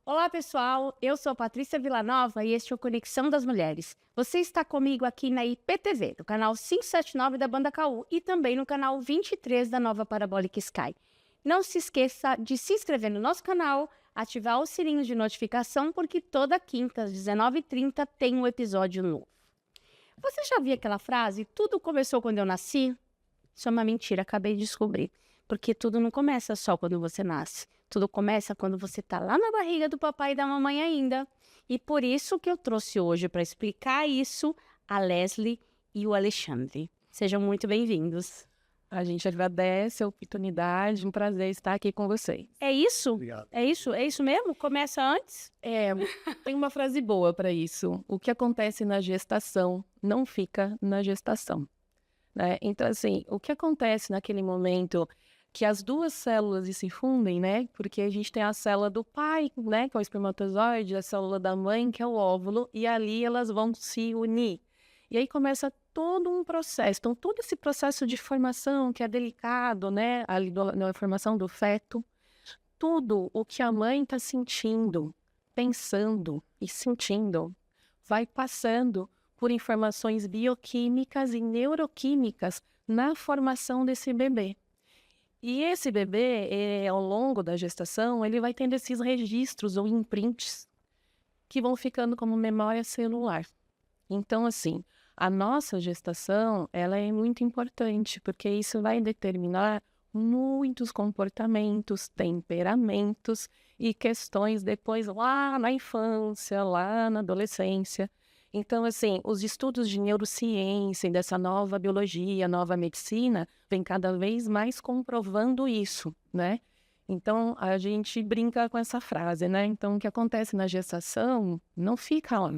Olá pessoal, eu sou Patrícia Villanova e este é o Conexão das Mulheres. Você está comigo aqui na IPTV, do canal 579 da Banda KU e também no canal 23 da Nova Parabolic Sky. Não se esqueça de se inscrever no nosso canal, ativar o sininho de notificação, porque toda quinta às 19h30 tem um episódio novo. Você já viu aquela frase, tudo começou quando eu nasci? Isso é uma mentira, acabei de descobrir. Porque tudo não começa só quando você nasce. Tudo começa quando você está lá na barriga do papai e da mamãe ainda. E por isso que eu trouxe hoje para explicar isso a Leslie e o Alexandre. Sejam muito bem-vindos. A gente agradece a oportunidade, um prazer estar aqui com vocês. É isso? Obrigado. É isso mesmo? Começa antes? Tem uma frase boa para isso. O que acontece na gestação não fica na gestação. Né? Então, assim, o que acontece naquele momento que as duas células se fundem, né? Porque a gente tem a célula do pai, né? Que é o espermatozoide, a célula da mãe, que é o óvulo, e ali elas vão se unir. E aí começa todo um processo. Então, todo esse processo de formação que é delicado, né? Ali na formação do feto, tudo o que a mãe está sentindo, pensando e sentindo, vai passando por informações bioquímicas e neuroquímicas na formação desse bebê. E esse bebê, ao longo da gestação, ele vai tendo esses registros ou imprints que vão ficando como memória celular. Então, assim, a nossa gestação, ela é muito importante, porque isso vai determinar muitos comportamentos, temperamentos e questões depois lá na infância, lá na adolescência. Então, assim, os estudos de neurociência e dessa nova biologia, nova medicina, vem cada vez mais comprovando isso, né? Então, a gente brinca com essa frase, né? Então, o que acontece na gestação não fica lá.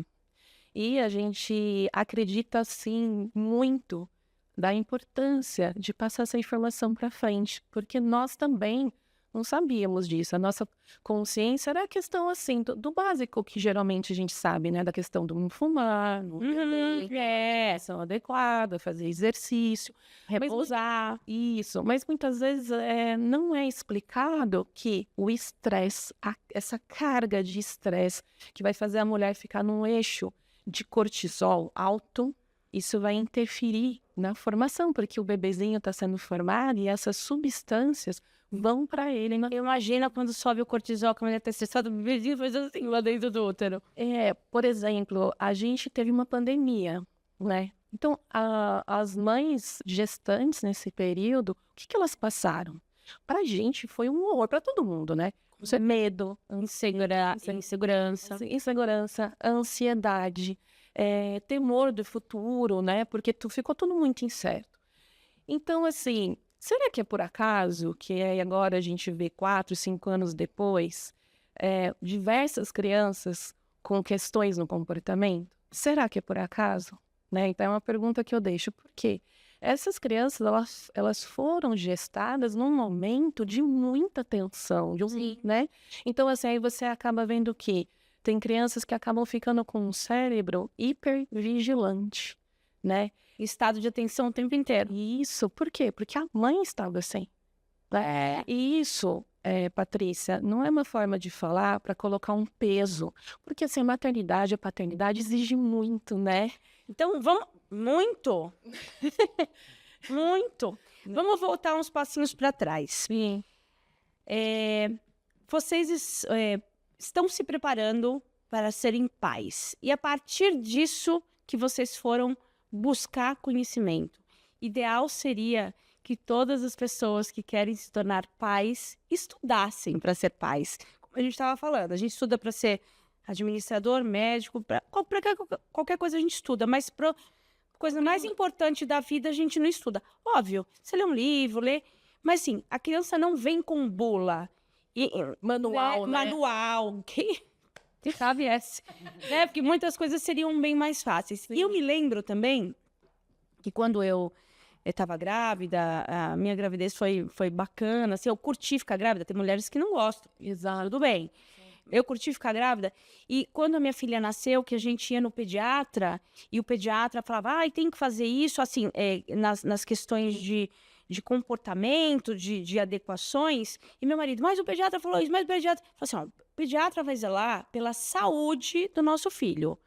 E a gente acredita, sim, muito da importância de passar essa informação para frente, porque nós também não sabíamos disso. A nossa consciência era a questão, assim, do básico que geralmente a gente sabe, né? Da questão do não fumar, não beber, ação adequada, fazer exercício, repousar. Isso, mas muitas vezes não é explicado que o estresse, essa carga de estresse que vai fazer a mulher ficar num eixo de cortisol alto, isso vai interferir na formação, porque o bebezinho está sendo formado e essas substâncias vão para ele. Imagina quando sobe o cortisol, que a mulher está estressada, o bebezinho faz assim lá dentro do útero. Por exemplo, a gente teve uma pandemia, né? Então, as mães gestantes nesse período, o que elas passaram? Para a gente foi um horror, para todo mundo, né? Medo, insegurança, ansiedade, temor do futuro, né? Porque ficou tudo muito incerto. Então, assim, será que é por acaso que agora a gente vê 4, 5 anos depois, diversas crianças com questões no comportamento? Será que é por acaso? Né? Então, é uma pergunta que eu deixo. Por quê? Essas crianças, elas foram gestadas num momento de muita tensão, né? Então, assim, aí você acaba vendo que tem crianças que acabam ficando com um cérebro hipervigilante, né? Estado de atenção o tempo inteiro. Isso, por quê? Porque a mãe estava assim. Né? E isso, Patrícia, não é uma forma de falar para colocar um peso, porque assim, a maternidade, a paternidade exige muito, né? Então, vamos... Muito! Muito! Vamos voltar uns passinhos para trás. Sim. Vocês estão se preparando para serem pais. E a partir disso que vocês foram buscar conhecimento. Ideal seria que todas as pessoas que querem se tornar pais estudassem para ser pais. Como a gente estava falando, a gente estuda para ser administrador, médico, para qualquer coisa a gente estuda, mas para coisa mais importante da vida a gente não estuda. Óbvio, você lê um livro, mas assim, a criança não vem com bula. Manual, né? Manual, que sabe esse, né? Porque muitas coisas seriam bem mais fáceis. Sim. E eu me lembro também que quando eu eu estava grávida, a minha gravidez foi bacana, assim, eu curti ficar grávida, tem mulheres que não gostam, Exato. tudo bem. Eu curti ficar grávida, e quando a minha filha nasceu, que a gente ia no pediatra, e o pediatra falava, ai, tem que fazer isso, assim, nas questões de comportamento, de adequações, e meu marido, mas o pediatra falou isso, mas o pediatra... Falou assim, ó, o pediatra vai zelar pela saúde do nosso filho.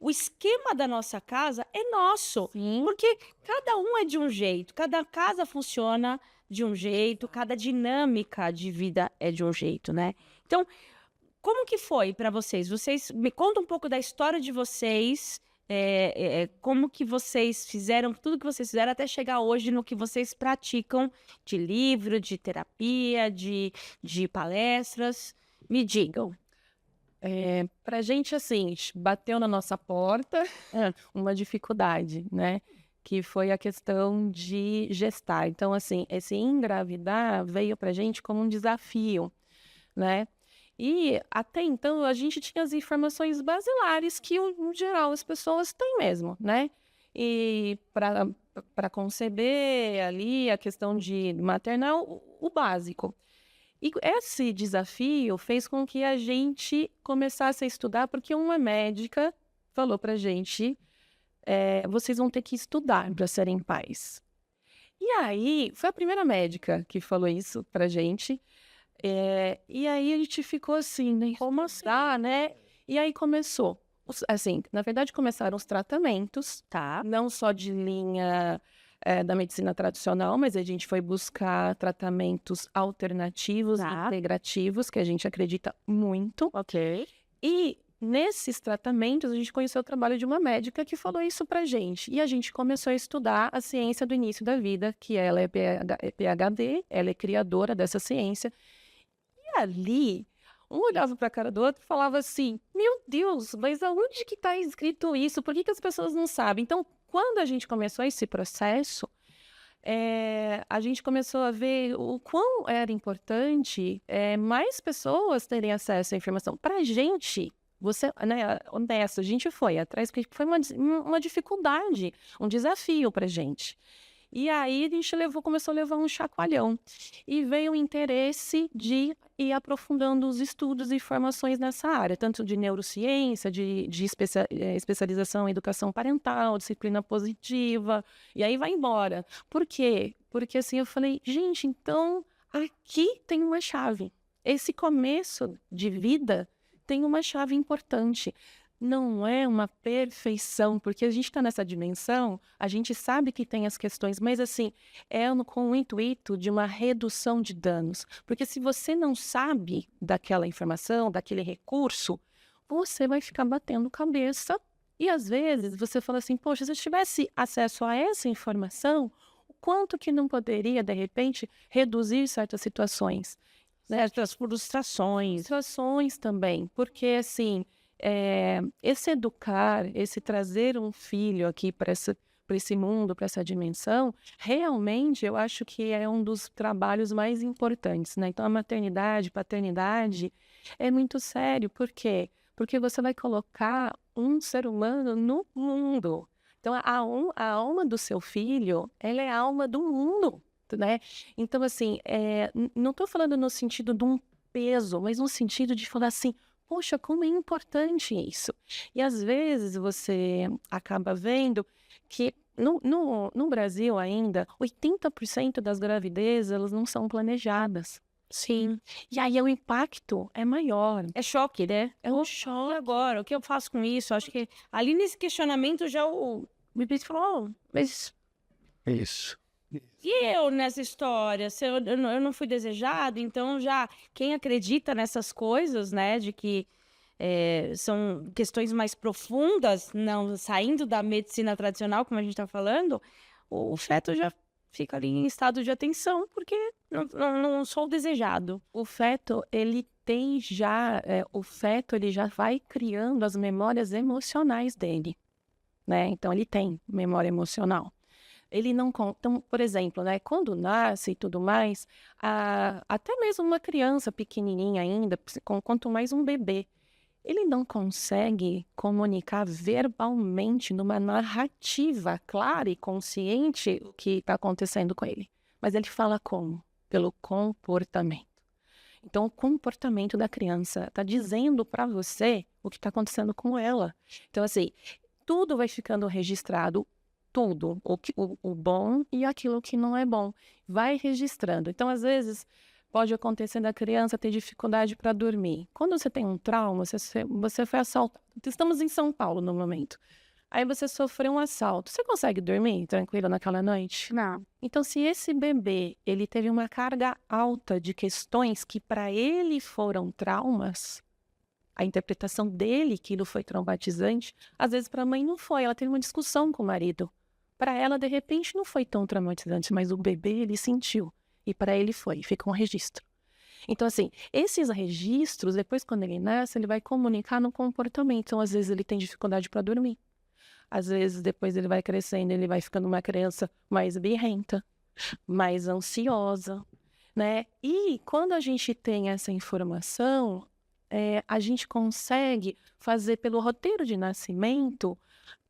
O esquema da nossa casa é nosso, Sim. porque cada um é de um jeito, cada casa funciona de um jeito, cada dinâmica de vida é de um jeito, né? Então, como que foi para vocês? Vocês me contam um pouco da história de vocês, como que vocês fizeram, tudo que vocês fizeram até chegar hoje no que vocês praticam de livro, de terapia, de palestras. Me digam. Pra gente, assim, bateu na nossa porta É. uma dificuldade, né? Que foi a questão de gestar. Então, assim, esse engravidar veio pra gente como um desafio, né? E até então a gente tinha as informações basilares que, em geral, as pessoas têm mesmo, né? E para conceber ali a questão de maternal, o básico. E esse desafio fez com que a gente começasse a estudar, porque uma médica falou pra gente, vocês vão ter que estudar para serem pais. E aí, foi a primeira médica que falou isso pra gente. E aí a gente ficou assim, né? Como assim, né? E aí começou. Assim, na verdade, começaram os tratamentos, Tá. não só de linha da medicina tradicional, mas a gente foi buscar tratamentos alternativos, Tá. integrativos, que a gente acredita muito. Ok. E nesses tratamentos, a gente conheceu o trabalho de uma médica que falou isso pra gente. E a gente começou a estudar a ciência do início da vida, que ela é PhD, ela é criadora dessa ciência. E ali, um olhava para a cara do outro e falava assim: meu Deus, mas aonde que está escrito isso? Por que que as pessoas não sabem? Então, quando a gente começou esse processo, a gente começou a ver o quão era importante mais pessoas terem acesso à informação. Para a gente, você, né, honesta, a gente foi atrás, porque foi uma dificuldade, um desafio para a gente. E aí a gente começou a levar um chacoalhão. E veio o interesse de ir aprofundando os estudos e informações nessa área, tanto de neurociência, de especialização em educação parental, disciplina positiva, e aí vai embora. Por quê? Porque assim eu falei, gente, então aqui tem uma chave. Esse começo de vida tem uma chave importante. Não é uma perfeição, porque a gente está nessa dimensão, a gente sabe que tem as questões, mas assim, com o intuito de uma redução de danos. Porque se você não sabe daquela informação, daquele recurso, você vai ficar batendo cabeça. E às vezes você fala assim, poxa, se eu tivesse acesso a essa informação, o quanto que não poderia, de repente, reduzir certas situações? Certas frustrações. Situações também, porque assim... esse educar, esse trazer um filho aqui para esse mundo, para essa dimensão, realmente eu acho que é um dos trabalhos mais importantes, né? Então, a maternidade, paternidade é muito sério. Por quê? Porque você vai colocar um ser humano no mundo. Então, a alma do seu filho, ela é a alma do mundo, né? Então, assim, não estou falando no sentido de um peso, mas no sentido de falar assim, poxa, como é importante isso. E às vezes você acaba vendo que no Brasil ainda, 80% das gravidezes elas não são planejadas. Sim. E aí o impacto é maior. É choque, né? É um E choque. agora, o que eu faço com isso? Acho que ali nesse questionamento já o bebê falou, "Oh, mas Isso. e eu nessa história? Se eu não fui desejado, então já quem acredita nessas coisas, né, de que são questões mais profundas, não saindo da medicina tradicional, como a gente está falando, o feto já fica ali em estado de atenção, porque não sou o desejado. O feto, ele tem já, ele já vai criando as memórias emocionais dele, né? Então, ele tem memória emocional. Ele não conta, então, por exemplo, né, quando nasce e tudo mais, até mesmo uma criança pequenininha ainda, quanto mais um bebê, ele não consegue comunicar verbalmente, numa narrativa clara e consciente, o que está acontecendo com ele. Mas ele fala como? Pelo comportamento. Então, o comportamento da criança está dizendo para você o que está acontecendo com ela. Então, assim, tudo vai ficando registrado, tudo, o bom e aquilo que não é bom. Vai registrando. Então, às vezes, pode acontecer da criança ter dificuldade para dormir. Quando você tem um trauma, você foi assaltado. Estamos em São Paulo no momento. Aí você sofreu um assalto. Você consegue dormir tranquilo naquela noite? Não. Então, se esse bebê ele teve uma carga alta de questões que para ele foram traumas, a interpretação dele que aquilo foi traumatizante, às vezes para a mãe não foi. Ela teve uma discussão com o marido. Para ela, de repente, não foi tão traumatizante, mas o bebê ele sentiu. E para ele foi, fica um registro. Então, assim, esses registros, depois quando ele nasce, ele vai comunicar no comportamento. Então, às vezes ele tem dificuldade para dormir. Às vezes, depois ele vai crescendo, ele vai ficando uma criança mais birrenta, mais ansiosa, né? E quando a gente tem essa informação, a gente consegue fazer pelo roteiro de nascimento,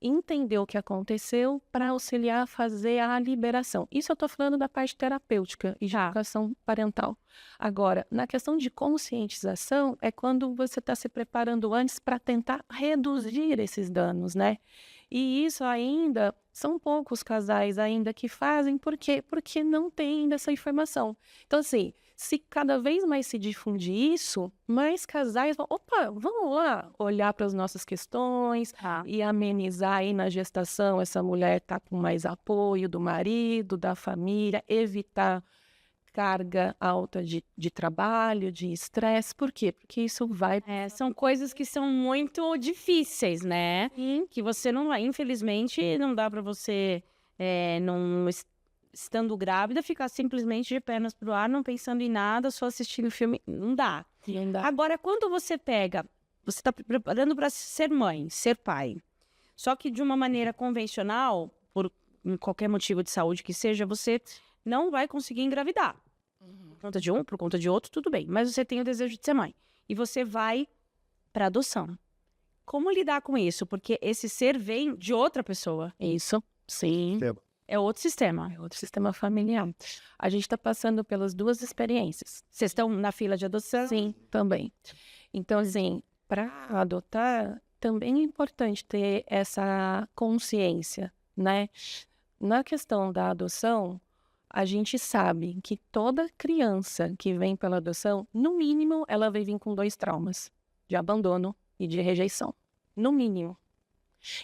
entender o que aconteceu para auxiliar a fazer a liberação. Isso eu estou falando da parte terapêutica e de educação parental. Agora, na questão de conscientização, é quando você está se preparando antes para tentar reduzir esses danos, né? E isso ainda, são poucos casais ainda que fazem, por quê? Porque não tem ainda essa informação. Então, assim, se cada vez mais se difundir isso, mais casais vão, opa, vamos lá olhar para as nossas questões e amenizar aí na gestação, essa mulher tá com mais apoio do marido, da família, evitar carga alta de trabalho, de estresse. Por quê? Porque isso vai... São coisas que são muito difíceis, né? Que você não vai, infelizmente, não dá para você, estando grávida, ficar simplesmente de pernas pro ar, não pensando em nada, só assistindo filme. Não dá. Não dá. Agora, quando você está preparando para ser mãe, ser pai, só que de uma maneira convencional, por qualquer motivo de saúde que seja, você não vai conseguir engravidar. Por conta de um, por conta de outro, tudo bem. Mas você tem o desejo de ser mãe. E você vai para adoção. Como lidar com isso? Porque esse ser vem de outra pessoa. Isso, sim. É outro sistema. É outro sistema familiar. A gente está passando pelas duas experiências. Vocês estão na fila de adoção? Sim, também. Então, assim, para adotar, também é importante ter essa consciência, né? Na questão da adoção, a gente sabe que toda criança que vem pela adoção, no mínimo, ela vai vir com 2 traumas, de abandono e de rejeição. No mínimo.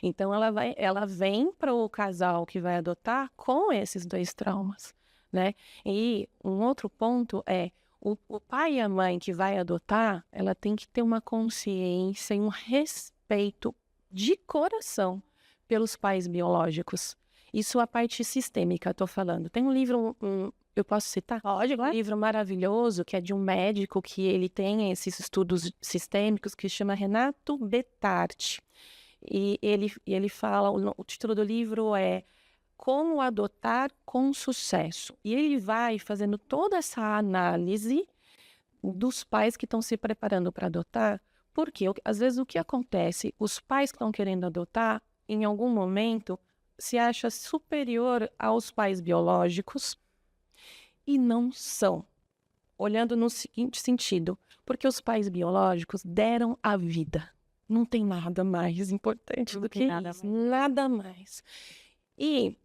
Então, ela vem para o casal que vai adotar com esses 2 traumas, né? E um outro ponto é, o pai e a mãe que vai adotar, ela tem que ter uma consciência e um respeito de coração pelos pais biológicos. Isso a parte sistêmica, estou falando. Tem um livro, eu posso citar? Pode, Um livro maravilhoso, que é de um médico que ele tem esses estudos sistêmicos, que chama Renato Bettarti. E ele fala, o título do livro é Como Adotar com Sucesso. E ele vai fazendo toda essa análise dos pais que estão se preparando para adotar, porque às vezes o que acontece, os pais que estão querendo adotar, em algum momento, se acha superior aos pais biológicos e não são. Olhando no seguinte sentido, porque os pais biológicos deram a vida. Não tem nada mais importante do que isso. Nada mais. E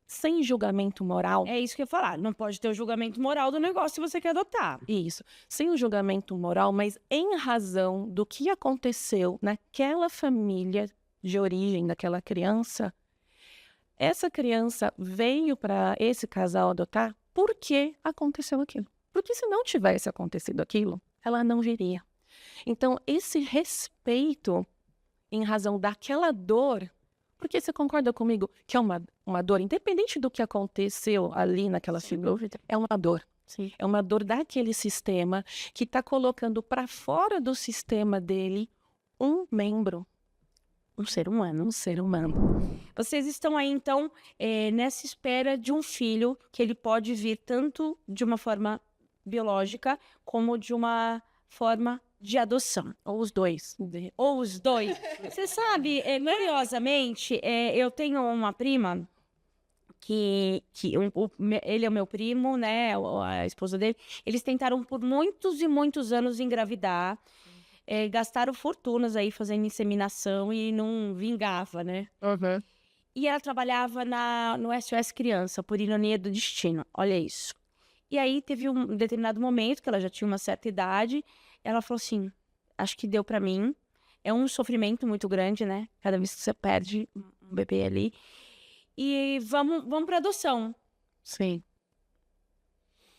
sem julgamento moral. É isso que eu ia falar. Não pode ter o julgamento moral do negócio se você quer adotar. Isso. Sem o julgamento moral, mas em razão do que aconteceu naquela família de origem daquela criança, essa criança veio para esse casal adotar porque aconteceu aquilo. Porque se não tivesse acontecido aquilo, ela não viria. Então, esse respeito em razão daquela dor, porque você concorda comigo que é uma dor, independente do que aconteceu ali naquela figura, é uma dor. Sim. É uma dor daquele sistema que está colocando para fora do sistema dele um membro. Um ser humano. Um ser humano. Vocês estão aí, então, nessa espera de um filho que ele pode vir tanto de uma forma biológica como de uma forma de adoção. Ou os dois. Ou os dois. Você sabe, curiosamente, eu tenho uma prima que ele é o meu primo, né? A esposa dele. Eles tentaram por muitos e muitos anos engravidar. Gastaram fortunas aí fazendo inseminação e não vingava, né? Uhum. E ela trabalhava no SOS Criança, por ironia do destino. Olha isso. E aí teve um determinado momento que ela já tinha uma certa idade. Ela falou assim: acho que deu pra mim. É um sofrimento muito grande, né? Cada vez que você perde um bebê ali. E vamos pra adoção. Sim.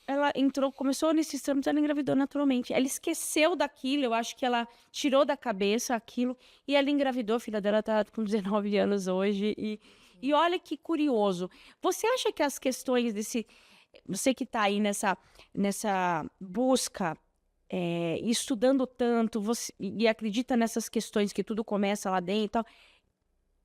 Ela entrou, começou nesses trâmites, ela engravidou naturalmente. Ela esqueceu daquilo, eu acho que ela tirou da cabeça aquilo. E ela engravidou, a filha dela tá com 19 anos hoje. E olha que curioso. Você acha que as questões desse... Você que tá aí nessa busca, estudando tanto, e acredita nessas questões que tudo começa lá dentro e tal,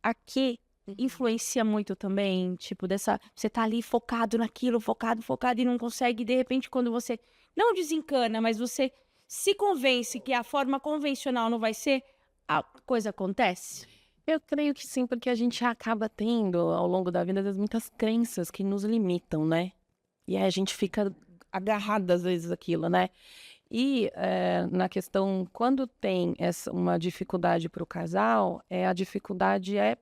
aqui influencia muito também, tipo, você tá ali focado naquilo, focado, e não consegue, de repente, quando você não desencana, mas você se convence que a forma convencional não vai ser, a coisa acontece? Eu creio que sim, porque a gente acaba tendo, ao longo da vida, muitas crenças que nos limitam, né? E aí a gente fica agarrado, às vezes, àquilo, né? E na questão, quando tem uma dificuldade para o casal, a dificuldade é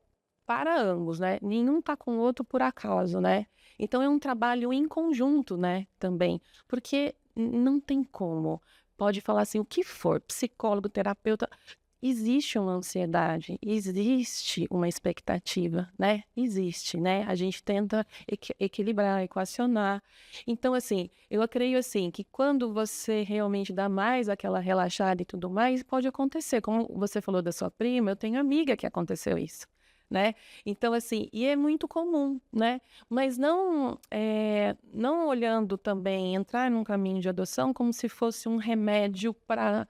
para ambos, né? Nenhum tá com o outro por acaso, né? Então é um trabalho em conjunto, né? Também, porque não tem como. Pode falar assim, o que for, psicólogo, terapeuta, existe uma ansiedade, existe uma expectativa, né? Existe, né? A gente tenta equilibrar, equacionar. Então, assim, eu creio assim que quando você realmente dá mais aquela relaxada e tudo mais, pode acontecer. Como você falou da sua prima, eu tenho amiga que aconteceu isso, né? Então, assim, e é muito comum, né? Mas não olhando também, entrar num caminho de adoção como se fosse um remédio para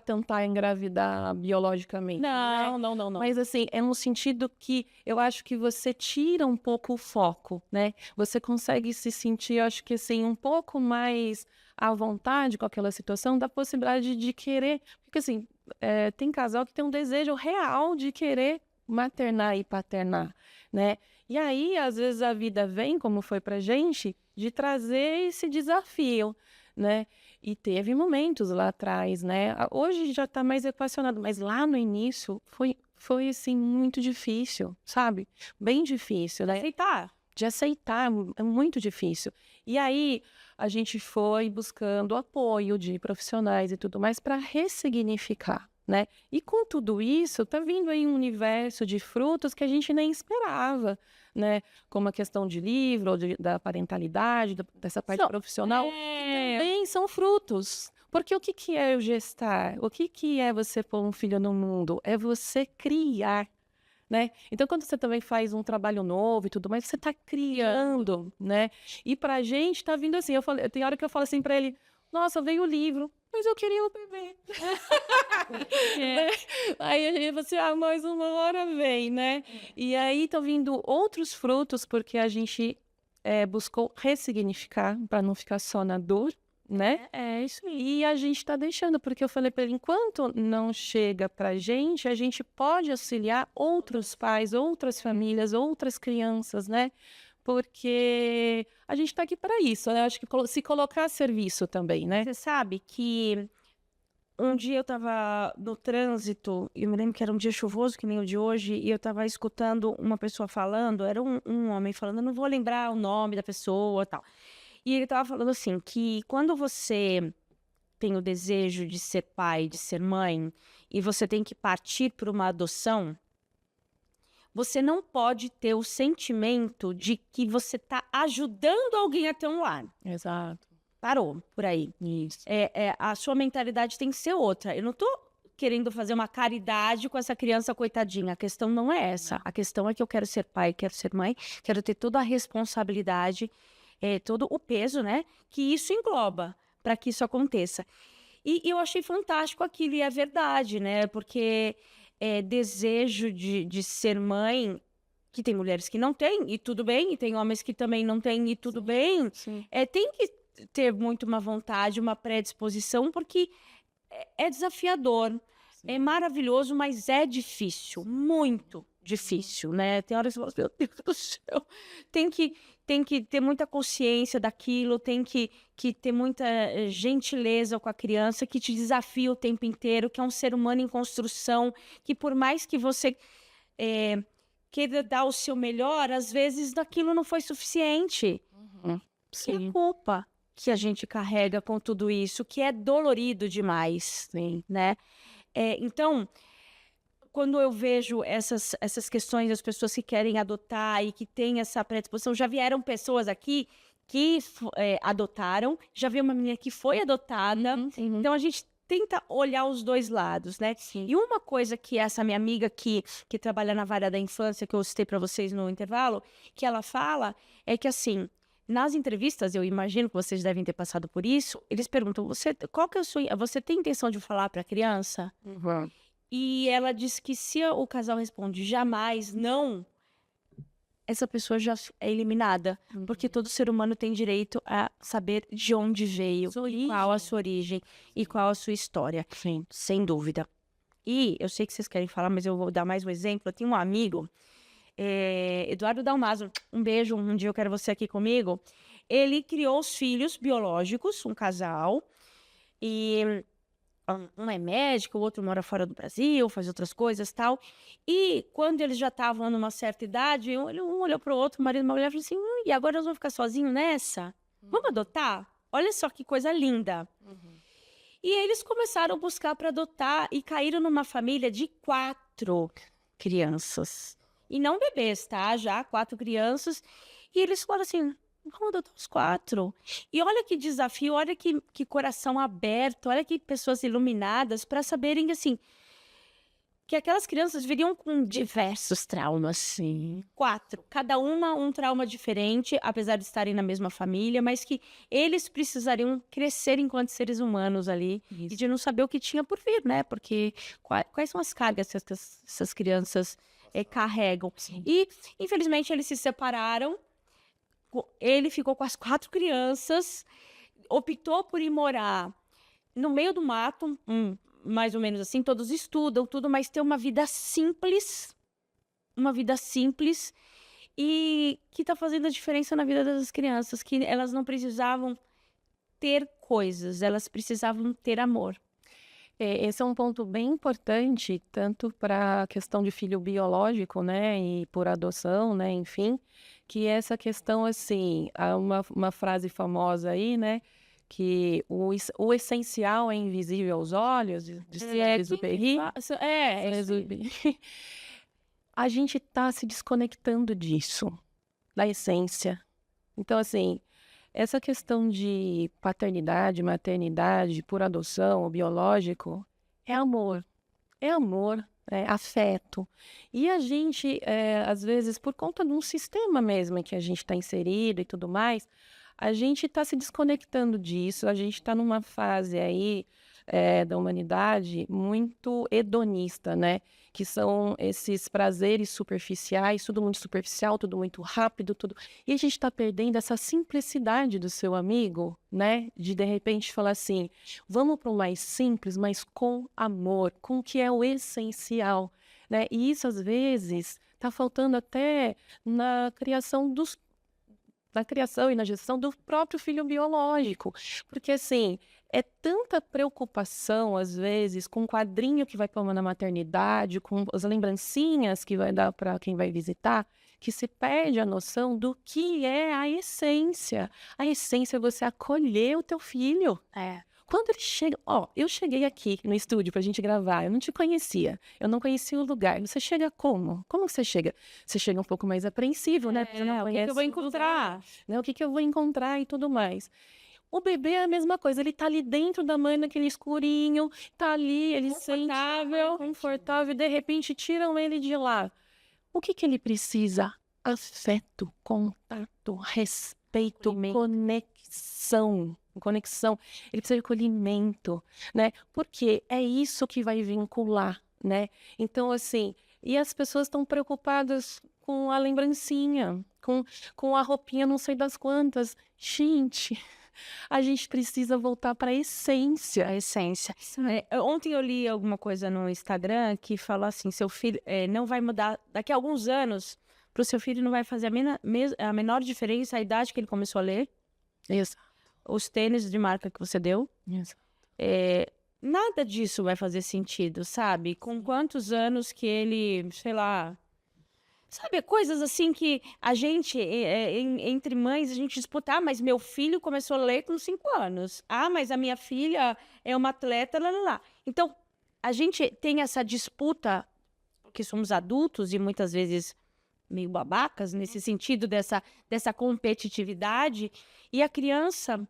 tentar engravidar biologicamente, né? Não. Mas assim, é no sentido que eu acho que você tira um pouco o foco, né? Você consegue se sentir, eu acho que assim, um pouco mais à vontade com aquela situação, da possibilidade de querer, porque assim, tem casal que tem um desejo real de querer maternar e paternar, né? E aí, às vezes, a vida vem, como foi pra gente, de trazer esse desafio, né? E teve momentos lá atrás, né? Hoje já tá mais equacionado, mas lá no início foi assim, muito difícil, sabe? Bem difícil, né? Aceitar. De aceitar, é muito difícil. E aí, a gente foi buscando apoio de profissionais e tudo mais para ressignificar, né? E com tudo isso, tá vindo aí um universo de frutos que a gente nem esperava, né? Como a questão de livro, ou da parentalidade, dessa parte profissional, que também são frutos. Porque o que é o gestar? O que é você pôr um filho no mundo? É você criar, né? Então, quando você também faz um trabalho novo e tudo mais, você está criando, né? E pra gente tá vindo assim, tem hora que eu falo assim pra ele, nossa, veio o livro, mas eu queria o bebê. Né? Aí a gente fala assim, mais uma hora vem, né? E aí estão vindo outros frutos, porque a gente buscou ressignificar, para não ficar só na dor, né? É isso aí. E a gente está deixando, porque eu falei para ele, enquanto não chega para a gente pode auxiliar outros pais, outras famílias, outras crianças, né? Porque a gente está aqui para isso, né? Acho que se colocar a serviço também, né? Você sabe que um dia eu estava no trânsito, e eu me lembro que era um dia chuvoso, que nem o de hoje, e eu estava escutando uma pessoa falando, era um homem falando, eu não vou lembrar o nome da pessoa e tal. E ele estava falando assim, que quando você tem o desejo de ser pai, de ser mãe, e você tem que partir para uma adoção, você não pode ter o sentimento de que você está ajudando alguém a ter um lar. Exato. Parou por aí. Isso. A sua mentalidade tem que ser outra. Eu não tô querendo fazer uma caridade com essa criança coitadinha. A questão não é essa. A questão é que eu quero ser pai, quero ser mãe, quero ter toda a responsabilidade, todo o peso, né? Que isso engloba para que isso aconteça. E eu achei fantástico aquilo, e é verdade, né? Porque desejo de ser mãe, que tem mulheres que não têm, e tudo bem, e tem homens que também não têm, e tudo bem. Sim. Tem que ter muito uma vontade, uma predisposição, porque é desafiador, é maravilhoso, mas é difícil, muito difícil, né? Tem horas que você fala, meu Deus do céu, tem que ter muita consciência daquilo, tem que ter muita gentileza com a criança, que te desafia o tempo inteiro, que é um ser humano em construção, que por mais que você queira dar o seu melhor, às vezes aquilo não foi suficiente. E a culpa que a gente carrega com tudo isso, que é dolorido demais, né? Então, quando eu vejo essas questões das pessoas que querem adotar e que têm essa predisposição, já vieram pessoas aqui que adotaram, já vi uma menina que foi adotada, então a gente tenta olhar os dois lados, né? E uma coisa que essa minha amiga que trabalha na vara da infância, que eu citei para vocês no intervalo, que ela fala, é que assim, nas entrevistas, eu imagino que vocês devem ter passado por isso, eles perguntam, qual que é você tem intenção de falar para a criança? E ela diz que se o casal responde jamais, não, essa pessoa já é eliminada. Porque todo ser humano tem direito a saber de onde veio, qual a sua origem e qual a sua história. Sim. Sem dúvida. E eu sei que vocês querem falar, mas eu vou dar mais um exemplo. Eu tenho um amigo, Eduardo Dalmaso, um beijo, um dia eu quero você aqui comigo. Ele criou os filhos biológicos, um casal, e um é médico, o outro mora fora do Brasil, faz outras coisas e tal. E quando eles já estavam numa certa idade, um olhou para o outro, o marido e a mulher, falou assim, e agora nós vamos ficar sozinhos nessa? Vamos adotar? Olha só que coisa linda. E eles começaram a buscar para adotar e caíram numa família de 4 crianças. E não bebês, tá? Já 4 crianças. E eles falaram assim, vamos adotar os 4. E olha que desafio, olha que coração aberto, olha que pessoas iluminadas para saberem, assim, que aquelas crianças viriam com diversos traumas. Sim. 4. Cada uma um trauma diferente, apesar de estarem na mesma família, mas que eles precisariam crescer enquanto seres humanos ali. Isso. E de não saber o que tinha por vir, né? Porque quais são as cargas que essas crianças carregam. Sim. E, infelizmente, eles se separaram. Ele ficou com as 4 crianças, optou por ir morar no meio do mato, mais ou menos assim, todos estudam, tudo, mas ter uma vida simples e que está fazendo a diferença na vida das crianças, que elas não precisavam ter coisas, elas precisavam ter amor. Esse é um ponto bem importante, tanto para a questão de filho biológico, né, e por adoção, né, enfim, que essa questão, assim, há uma frase famosa aí, né, que o essencial é invisível aos olhos, de Saint-Exupéry. A gente está se desconectando disso, da essência. Então, assim, essa questão de paternidade, maternidade, por adoção, ou biológico, é amor, é afeto. E a gente, às vezes, por conta de um sistema mesmo em que a gente está inserido e tudo mais, a gente está se desconectando disso, a gente está numa fase aí da humanidade muito hedonista, né? Que são esses prazeres superficiais, tudo muito superficial, tudo muito rápido, tudo. E a gente está perdendo essa simplicidade do seu amigo, né? De repente falar assim, vamos para o mais simples, mas com amor, com o que é o essencial, né? E isso às vezes está faltando até na criação e na gestão do próprio filho biológico, porque assim, é tanta preocupação, às vezes, com o quadrinho que vai pôr na maternidade, com as lembrancinhas que vai dar para quem vai visitar, que se perde a noção do que é a essência. A essência é você acolher o teu filho. Quando ele chega... eu cheguei aqui no estúdio pra gente gravar, eu não te conhecia, eu não conhecia o lugar. Você chega como? Como que você chega? Você chega um pouco mais apreensivo, né? Porque não conhece o que eu vou encontrar? Né? O que eu vou encontrar e tudo mais. O bebê é a mesma coisa, ele tá ali dentro da mãe, naquele escurinho, tá ali, ele sente confortável, e de repente tiram ele de lá. O que ele precisa? Afeto, contato, respeito, conexão. Ele precisa de acolhimento, né? Porque é isso que vai vincular, né? Então, assim, e as pessoas estão preocupadas com a lembrancinha, com a roupinha não sei das quantas. Gente, A gente precisa voltar para a essência. A essência. Ontem eu li alguma coisa no Instagram que falou assim, seu filho não vai mudar, daqui a alguns anos, para o seu filho não vai fazer a menor diferença a idade que ele começou a ler, Exato. os tênis de marca que você deu. Exato. Nada disso vai fazer sentido, sabe? Com quantos anos que ele, sei lá... Sabe, coisas assim que a gente, entre mães, a gente disputa. Ah, mas meu filho começou a ler com 5 anos. Ah, mas a minha filha é uma atleta, lá, lá, lá. Então, a gente tem essa disputa, porque somos adultos e muitas vezes meio babacas, nesse sentido dessa competitividade. E a criança,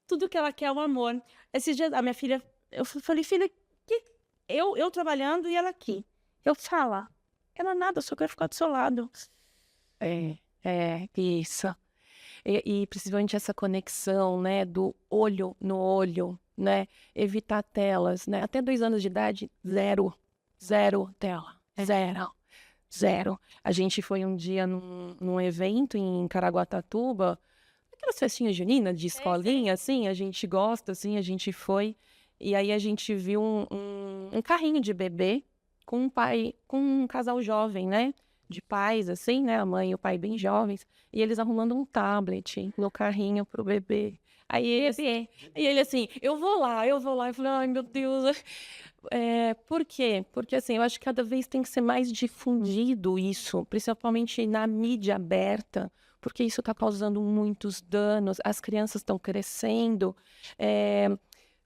tudo que ela quer é o amor. Esses dias, a minha filha, eu falei, filha, eu trabalhando e ela aqui. Eu falo, ela nada, eu só quero ficar do seu lado. Isso. E principalmente essa conexão, né, do olho no olho, né, evitar telas, né, até 2 anos de idade, zero tela, zero. A gente foi um dia num evento em Caraguatatuba, aquelas festinhas juninas de escolinha, assim, a gente gosta, assim, a gente foi, e aí a gente viu um carrinho de bebê com um pai, com um casal jovem, né, de pais, assim, né, a mãe e o pai bem jovens, e eles arrumando um tablet no carrinho pro bebê. Aí ele assim, eu vou lá. Eu falei, ai, meu Deus. Por quê? Porque, assim, eu acho que cada vez tem que ser mais difundido isso, principalmente na mídia aberta, porque isso está causando muitos danos. As crianças estão crescendo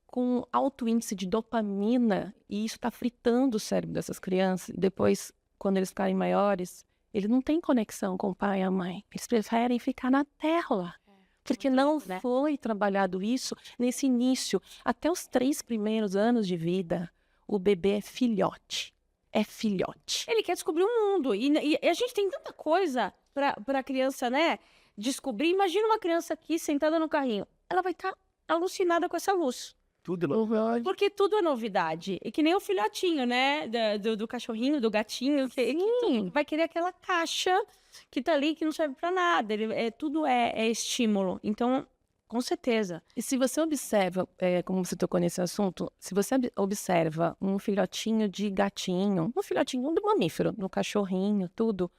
com alto índice de dopamina, e isso está fritando o cérebro dessas crianças. Depois, quando eles ficarem maiores, eles não têm conexão com o pai e a mãe. Eles preferem ficar na tela. Porque não foi trabalhado isso nesse início. Até os 3 primeiros anos de vida, o bebê é filhote. É filhote. Ele quer descobrir o mundo. E a gente tem tanta coisa para a criança, né, descobrir. Imagina uma criança aqui sentada no carrinho. Ela vai estar alucinada com essa luz. Tudo é novidade. Porque tudo é novidade. E que nem o filhotinho, né, do cachorrinho, do gatinho. Que vai querer aquela caixa que tá ali, que não serve para nada. Tudo é estímulo. Então, com certeza. E se você observa, como você tocou nesse assunto, se você observa um filhotinho de gatinho, um filhotinho do mamífero, no cachorrinho, tudo,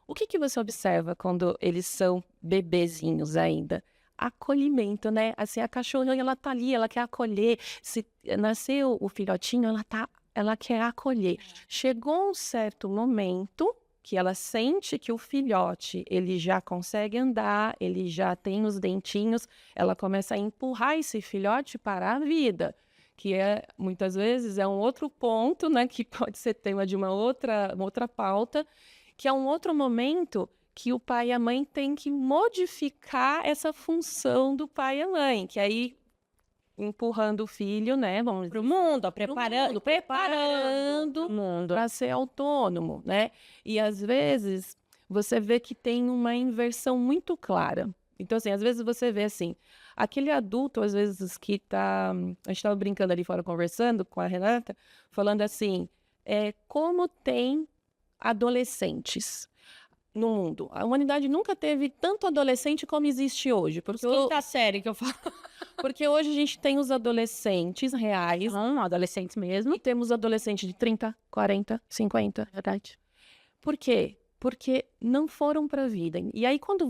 o que você observa quando eles são bebezinhos ainda? Acolhimento, né? Assim, a cachorrinha, ela tá ali, ela quer acolher. Se nasceu o filhotinho, ela quer acolher. Chegou um certo momento que ela sente que o filhote, ele já consegue andar, ele já tem os dentinhos, ela começa a empurrar esse filhote para a vida, que muitas vezes é um outro ponto, né, que pode ser tema de uma outra pauta, que é um outro momento que o pai e a mãe têm que modificar essa função do pai e a mãe, que aí empurrando o filho, né, vamos Pro mundo, preparando o mundo para ser autônomo, né? E às vezes você vê que tem uma inversão muito clara. Então, assim, às vezes você vê assim, aquele adulto, às vezes, que tá. A gente estava brincando ali fora, conversando com a Renata, falando assim, como tem adolescentes no mundo. A humanidade nunca teve tanto adolescente como existe hoje. Porque quinta série que eu falo. Porque hoje a gente tem os adolescentes reais, adolescentes mesmo. e temos adolescentes de 30, 40, 50. Verdade. Por quê? Porque não foram para a vida. E aí quando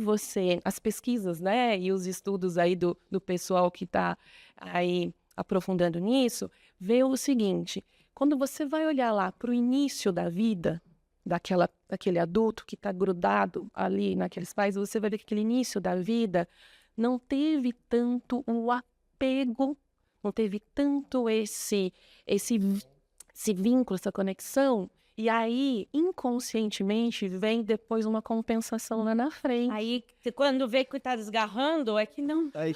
as pesquisas, né, e os estudos aí do pessoal que está aí aprofundando nisso, vê o seguinte, quando você vai olhar lá para o início da vida, daquele adulto que está grudado ali naqueles pais, você vai ver que aquele início da vida não teve tanto o apego, não teve tanto esse vínculo, essa conexão, e aí, inconscientemente, vem depois uma compensação lá na frente. Aí, quando vê que tá desgarrando, é que não. Aí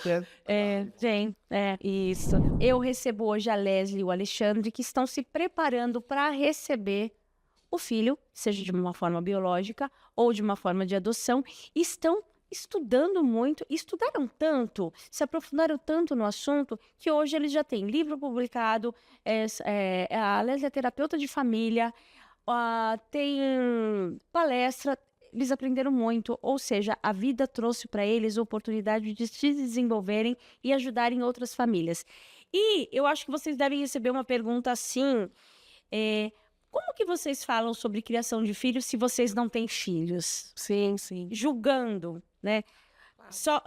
tem... Isso. Eu recebo hoje a Leslie e o Alexandre, que estão se preparando para receber o filho, seja de uma forma biológica ou de uma forma de adoção, estão estudando muito, estudaram tanto, se aprofundaram tanto no assunto, que hoje eles já têm livro publicado, a Leslie é terapeuta de família, tem palestra, eles aprenderam muito, ou seja, a vida trouxe para eles a oportunidade de se desenvolverem e ajudarem outras famílias. E eu acho que vocês devem receber uma pergunta assim, como que vocês falam sobre criação de filhos se vocês não têm filhos? Sim, sim. Julgando, né?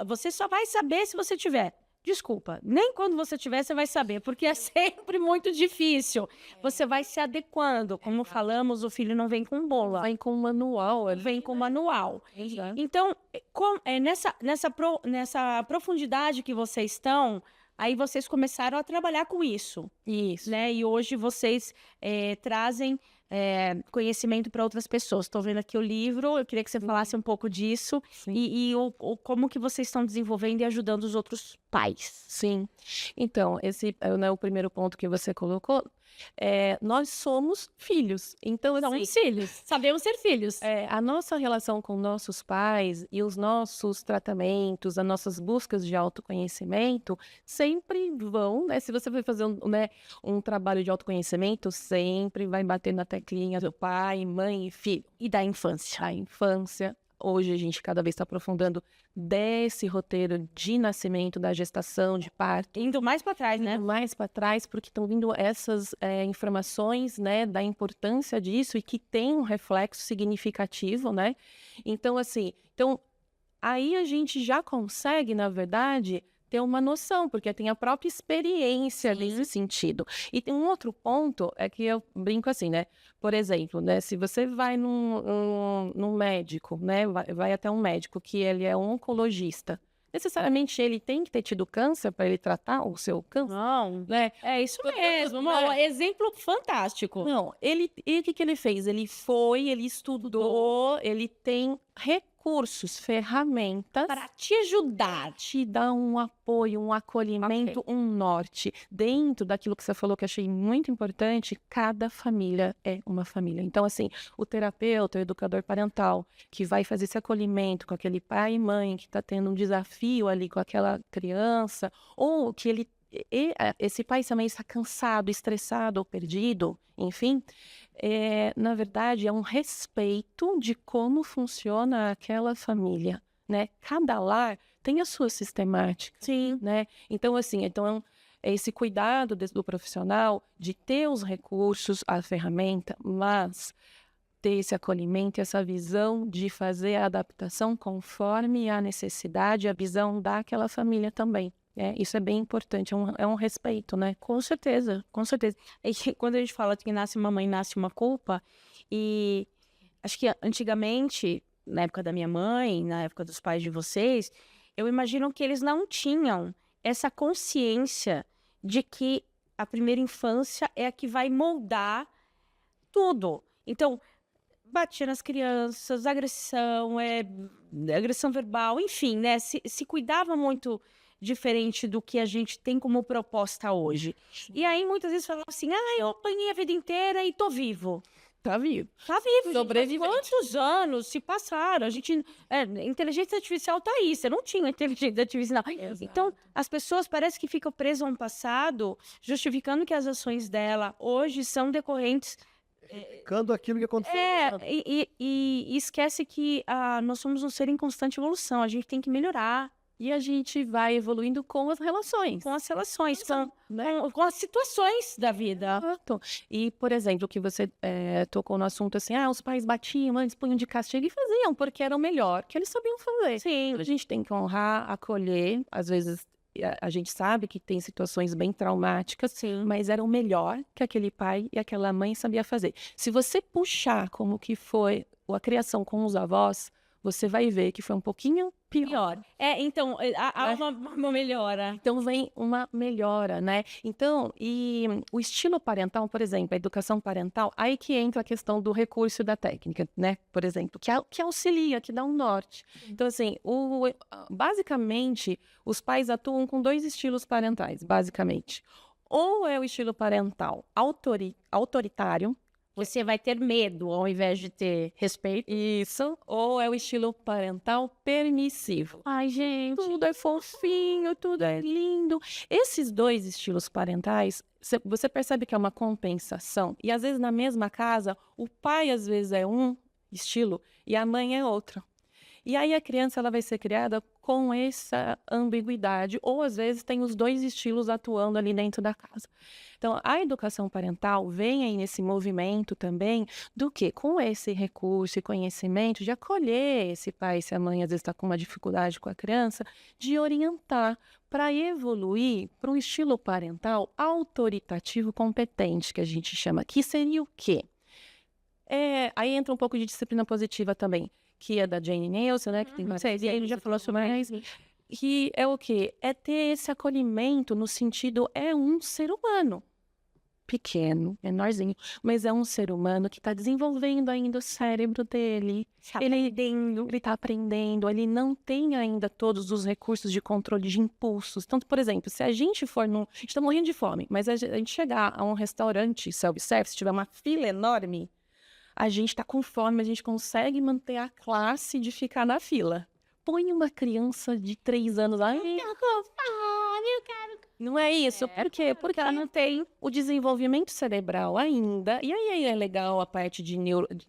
Você só vai saber se você tiver. Desculpa, nem quando você tiver você vai saber, porque é sempre muito difícil. Você vai se adequando. Como falamos, o filho não vem com bola, Vem com manual ali. vem com manual. Exato. Então, nessa profundidade que vocês estão, aí vocês começaram a trabalhar com isso, Isso. né? E hoje vocês trazem conhecimento para outras pessoas. Estou vendo aqui o livro, eu queria que você falasse um pouco disso Sim. e como que vocês estão desenvolvendo e ajudando os outros pais. Sim. Então, esse é o primeiro ponto que você colocou. Nós somos filhos. Então, assim, Somos filhos, sabemos ser filhos. a nossa relação com nossos pais e os nossos tratamentos, as nossas buscas de autoconhecimento sempre vão, né? Se você vai fazer um trabalho de autoconhecimento, sempre vai bater na teclinha do pai, mãe e filho. E da infância. A infância. Hoje a gente cada vez está aprofundando desse roteiro de nascimento, da gestação, de parto. Indo mais para trás, né? Indo mais para trás, porque estão vindo essas informações, né, da importância disso e que tem um reflexo significativo, né? Então, assim, aí a gente já consegue, na verdade, ter uma noção, porque tem a própria experiência nesse sentido. E tem um outro ponto, é que eu brinco assim, né? Por exemplo, né, se você vai num médico, né, vai até um médico que ele é um oncologista, necessariamente ele tem que ter tido câncer para ele tratar o seu câncer, Não, né? é isso mesmo. Exemplo fantástico. Não, e o que ele fez? Ele estudou, ele tem recursos, ferramentas Para te ajudar. te dar um apoio, um acolhimento, um norte. Dentro daquilo que você falou, que eu achei muito importante, cada família é uma família. Então, assim, o terapeuta, o educador parental, que vai fazer esse acolhimento com aquele pai e mãe que está tendo um desafio ali com aquela criança, ou que esse pai também está cansado, estressado ou perdido, enfim, na verdade é um respeito de como funciona aquela família, né? Cada lar tem a sua sistemática, Sim. né? Então, assim, é esse cuidado do profissional de ter os recursos, a ferramenta, mas ter esse acolhimento, essa visão de fazer a adaptação conforme a necessidade, a visão daquela família também. Isso é bem importante, é um respeito, né? Com certeza, com certeza. E quando a gente fala que nasce uma mãe, nasce uma culpa, e acho que antigamente, na época da minha mãe, na época dos pais de vocês, eu imagino que eles não tinham essa consciência de que a primeira infância é a que vai moldar tudo. Então, batia nas crianças, agressão verbal, enfim, né? Se cuidava muito diferente do que a gente tem como proposta hoje. E aí, muitas vezes, falava assim, eu apanhei a vida inteira e tô vivo. Tá vivo. Tá vivo. Sobrevivente. Quantos anos se passaram? A gente... inteligência artificial tá aí. Você não tinha inteligência artificial. Exato. Então, as pessoas parecem que ficam presas ao passado, justificando que as ações dela hoje são decorrentes... Ficando aquilo que aconteceu. E esquece que nós somos um ser em constante evolução. A gente tem que melhorar. E a gente vai evoluindo com as relações. Com as relações, com as situações da vida. Exato. E, por exemplo, que você tocou no assunto assim, os pais batiam antes, punham de castigo e faziam, porque era o melhor que eles sabiam fazer. Sim. A gente tem que honrar, acolher, às vezes a gente sabe que tem situações bem traumáticas, Sim. mas era o melhor que aquele pai e aquela mãe sabia fazer. Se você puxar como que foi a criação com os avós, você vai ver que foi um pouquinho pior. Então, há uma melhora. Então, vem uma melhora, né? Então, e o estilo parental, por exemplo, a educação parental, aí que entra a questão do recurso e da técnica, né? Por exemplo, que auxilia, que dá um norte. Então, assim, basicamente, os pais atuam com 2 estilos parentais, basicamente. Ou é o estilo parental autoritário, Você vai ter medo ao invés de ter respeito. isso, ou é o estilo parental permissivo. Ai, gente. Tudo é fofinho, tudo é lindo. Esses 2 estilos parentais, você percebe que é uma compensação. E às vezes na mesma casa, o pai às vezes é um estilo e a mãe é outra. E aí a criança ela vai ser criada com essa ambiguidade, ou às vezes tem os dois estilos atuando ali dentro da casa. Então, a educação parental vem aí nesse movimento também do que? Com esse recurso e conhecimento de acolher esse pai, se a mãe às vezes está com uma dificuldade com a criança, de orientar para evoluir para um estilo parental autoritativo competente, que a gente chama, que seria o quê? Aí entra um pouco de disciplina positiva também, que é da Jane Nielsen, né? Que tem E aí ele já falou sobre mais. que é o quê? É ter esse acolhimento no sentido, é um ser humano. Pequeno, menorzinho, mas é um ser humano que está desenvolvendo ainda o cérebro dele. Ele está aprendendo, ele não tem ainda todos os recursos de controle de impulsos. Então, por exemplo, se a gente for a gente está morrendo de fome, mas a gente chegar a um restaurante self-service, se tiver uma fila enorme, a gente está com fome, mas a gente consegue manter a classe de ficar na fila. Põe uma criança de 3 anos lá. Não é isso? Por quê? Porque ela não tem o desenvolvimento cerebral ainda. E aí é legal a parte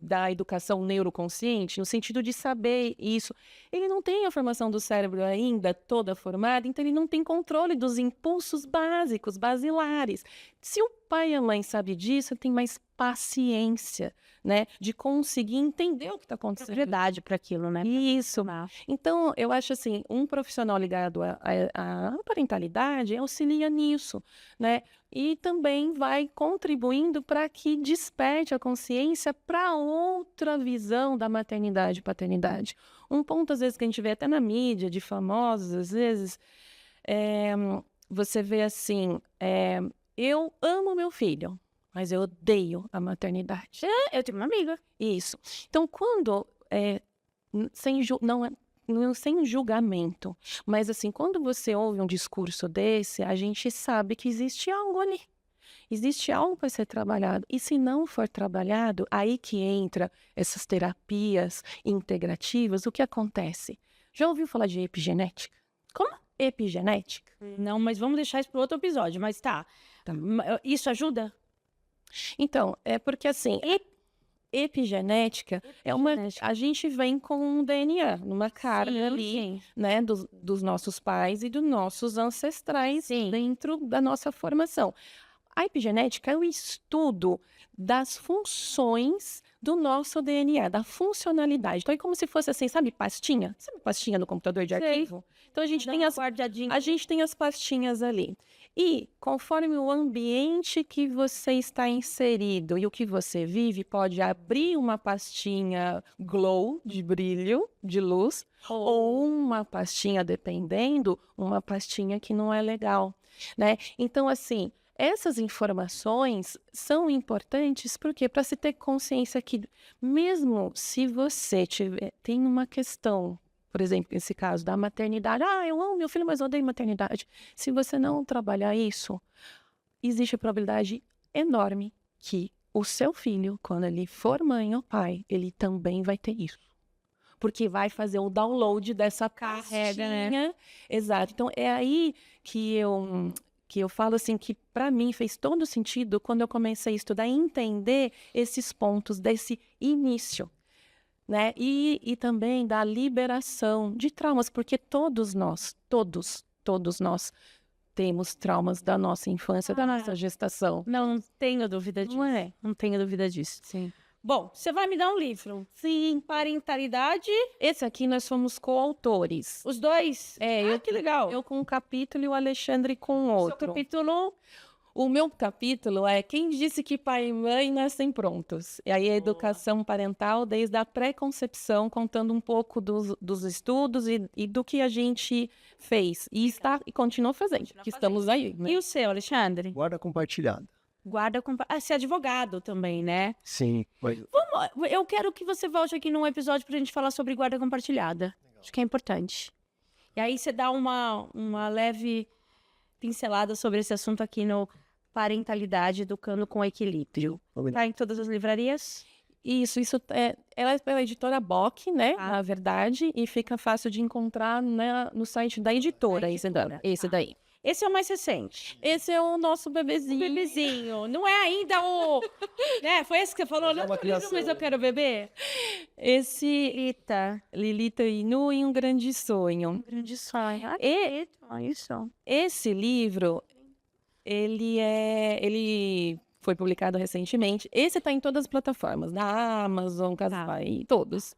da educação neuroconsciente, no sentido de saber isso. Ele não tem a formação do cérebro ainda toda formada, então ele não tem controle dos impulsos básicos, basilares. Se o pai e a mãe sabem disso, tem mais paciência, né? De conseguir entender o que está acontecendo. Propriedade para aquilo, né? Isso. Então, eu acho assim, um profissional ligado à parentalidade auxilia nisso, né? E também vai contribuindo para que desperte a consciência para outra visão da maternidade e paternidade. Um ponto, às vezes, que a gente vê até na mídia, de famosos, às vezes, você vê assim, eu amo meu filho, mas eu odeio a maternidade. Eu tenho uma amiga. Isso. Então, quando sem julgamento, mas assim, quando você ouve um discurso desse, a gente sabe que existe algo ali. Existe algo para ser trabalhado. E se não for trabalhado, aí que entra essas terapias integrativas, o que acontece? Já ouviu falar de epigenética? Como? Epigenética? Não, mas vamos deixar isso para outro episódio. Mas tá. Isso ajuda? Então, é porque assim, epigenética é uma. A gente vem com um DNA numa carga ali, né, dos nossos pais e dos nossos ancestrais dentro da nossa formação. A epigenética é o estudo das funções do nosso DNA, da funcionalidade. Então é como se fosse assim, sabe pastinha? Sabe pastinha no computador de arquivo? Então a gente tem as pastinhas ali. E conforme o ambiente que você está inserido e o que você vive, pode abrir uma pastinha glow, de brilho, de luz, ou uma pastinha, dependendo, uma pastinha que não é legal, né? Então, assim, essas informações são importantes porque para se ter consciência que mesmo se você tem uma questão, por exemplo, nesse caso da maternidade, eu amo meu filho, mas eu odeio maternidade. Se você não trabalhar isso, existe a probabilidade enorme que o seu filho, quando ele for mãe ou pai, ele também vai ter isso. Porque vai fazer o download dessa carga, né? Exato. Então, é aí que eu falo assim, que para mim fez todo sentido quando eu comecei a estudar e entender esses pontos desse início, né? E também da liberação de traumas, porque todos nós temos traumas da nossa infância, da nossa gestação. Não tenho dúvida disso. Não é? Não tenho dúvida disso. Sim. Bom, você vai me dar um livro. Sim. Parentalidade. Esse aqui nós fomos coautores. Os dois? Que legal. Eu com um capítulo e o Alexandre com outro. Seu capítulo? O meu capítulo é Quem Disse que Pai e Mãe Nascem Prontos. E aí a educação parental desde a pré-concepção, contando um pouco dos estudos e do que a gente fez. E continua fazendo, que estamos aí. Né? E o seu, Alexandre? Guarda compartilhada. Você é advogado também, né? Sim. Eu quero que você volte aqui num episódio pra gente falar sobre guarda compartilhada. Legal. Acho que é importante. E aí você dá uma leve pincelada sobre esse assunto aqui no Parentalidade Educando com Equilíbrio. Tá em todas as livrarias? Isso ela é pela editora Bock, né, na verdade, e fica fácil de encontrar no site da editora, esse daí. Esse é o mais recente. Esse é o nosso O bebezinho. bebezinho. Não é ainda o... né? Foi esse que você falou? Mas é Não, uma criação. mas eu quero bebê. Esse Lita. Lilita Inu e um grande sonho. Um grande sonho. E Isso. esse livro, ele foi publicado recentemente. Esse está em todas as plataformas, da Amazon, Casai, todos.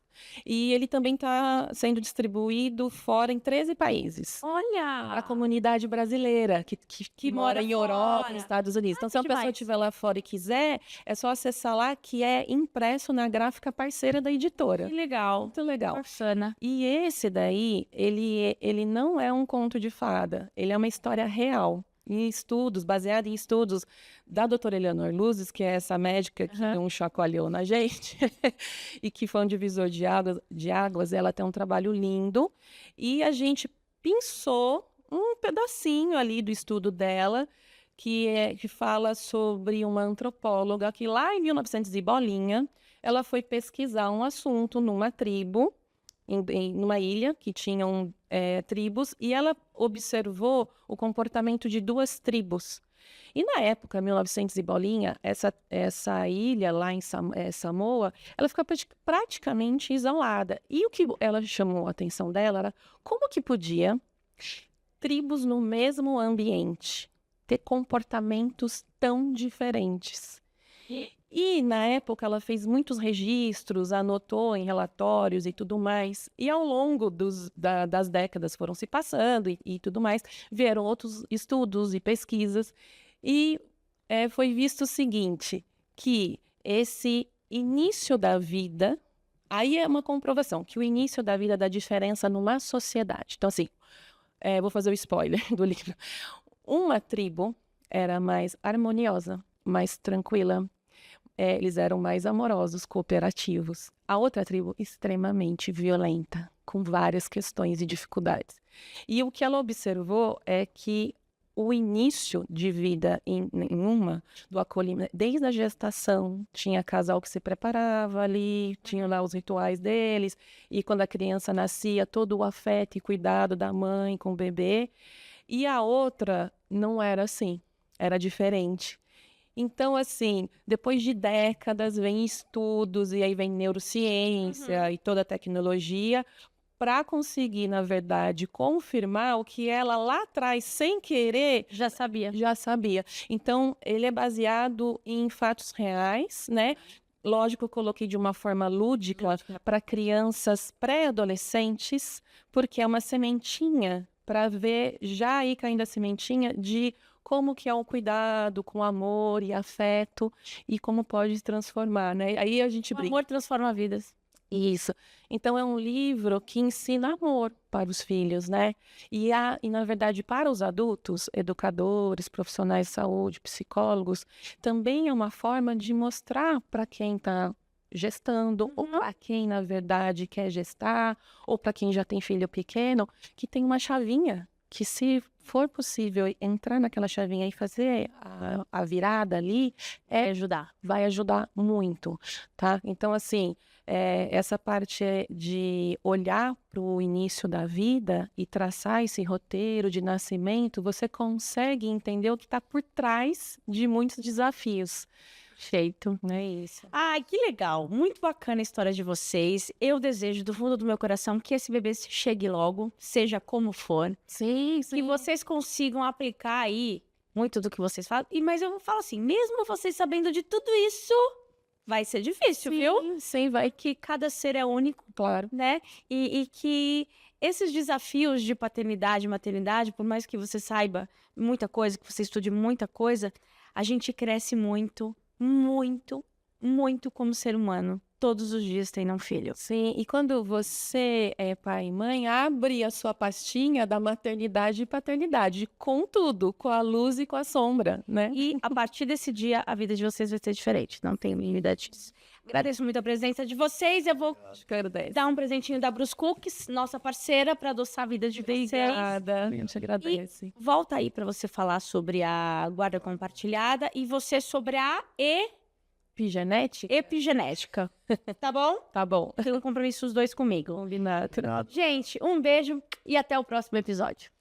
E ele também está sendo distribuído fora em 13 países. Olha! A comunidade brasileira que mora mora em Europa, fora. nos Estados Unidos. Então, se uma pessoa demais. estiver lá fora e quiser, é só acessar lá, que é impresso na gráfica parceira da editora. Que legal. Muito legal. Bacana. E esse daí, ele não é um conto de fada, ele é uma história real. Em estudos, baseado em estudos da doutora Eleanor Luzes, que é essa médica que não chacoalhou na gente, e que foi um divisor de águas, ela tem um trabalho lindo, e a gente pensou um pedacinho ali do estudo dela, que fala sobre uma antropóloga que lá em 1900 e bolinha, ela foi pesquisar um assunto numa tribo, numa ilha que tinham tribos, e ela observou o comportamento de duas tribos. E na época, 1900 e bolinha, essa ilha lá em Samoa, ela fica praticamente isolada. E o que ela chamou a atenção dela era como que podia tribos no mesmo ambiente ter comportamentos tão diferentes. E, na época, ela fez muitos registros, anotou em relatórios e tudo mais. E, ao longo das décadas foram se passando e tudo mais, vieram outros estudos e pesquisas. E foi visto o seguinte, que esse início da vida, aí é uma comprovação, que o início da vida dá diferença numa sociedade. Então, assim, vou fazer o spoiler do livro. Uma tribo era mais harmoniosa, mais tranquila, eles eram mais amorosos, cooperativos. A outra tribo, extremamente violenta, com várias questões e dificuldades. E o que ela observou é que o início de vida em uma, do acolhimento, desde a gestação, tinha casal que se preparava ali, tinha lá os rituais deles, e quando a criança nascia, todo o afeto e cuidado da mãe com o bebê. E a outra não era assim, era diferente. Então, assim, depois de décadas, vem estudos, e aí vem neurociência e toda a tecnologia, para conseguir, na verdade, confirmar o que ela lá atrás, sem querer, Já sabia. já sabia. Então, ele é baseado em fatos reais, né? Lógico, eu coloquei de uma forma lúdica para crianças pré-adolescentes, porque é uma sementinha para ver, já aí caindo a sementinha de como que é o cuidado com amor e afeto e como pode se transformar, né? Aí a gente O brinca. amor transforma vidas. Isso. Então, é um livro que ensina amor para os filhos, né? E, na verdade, para os adultos, educadores, profissionais de saúde, psicólogos, também é uma forma de mostrar para quem está gestando, ou para quem, na verdade, quer gestar, ou para quem já tem filho pequeno, que tem uma chavinha, que se for possível entrar naquela chavinha e fazer a virada ali, vai ajudar muito, tá? Então, assim, essa parte de olhar para o início da vida e traçar esse roteiro de nascimento, você consegue entender o que está por trás de muitos desafios. Perfeito. É isso. Ai, que legal. Muito bacana a história de vocês. Eu desejo do fundo do meu coração que esse bebê chegue logo, seja como for. Sim, Que vocês consigam aplicar aí muito do que vocês falam. Mas eu falo assim, mesmo vocês sabendo de tudo isso, vai ser difícil, viu? Sim, vai. Que cada ser é único, Claro. né? E que esses desafios de paternidade e maternidade, por mais que você saiba muita coisa, que você estude muita coisa, a gente cresce muito, muito, muito como ser humano. Todos os dias tendo um filho. Sim, e quando você é pai e mãe, abre a sua pastinha da maternidade e paternidade, com tudo, com a luz e com a sombra, né? E a partir desse dia, a vida de vocês vai ser diferente. Não tenho dúvida disso. Agradeço muito a presença de vocês. Eu vou dar um presentinho da Brus Cookies, nossa parceira, para adoçar a vida de vocês. Obrigada, a gente agradece. Volta aí para você falar sobre a guarda compartilhada e você sobre a epigenética. Tá bom? Tá bom. Tem um compromisso os dois comigo. Combinado. Gente, um beijo e até o próximo episódio.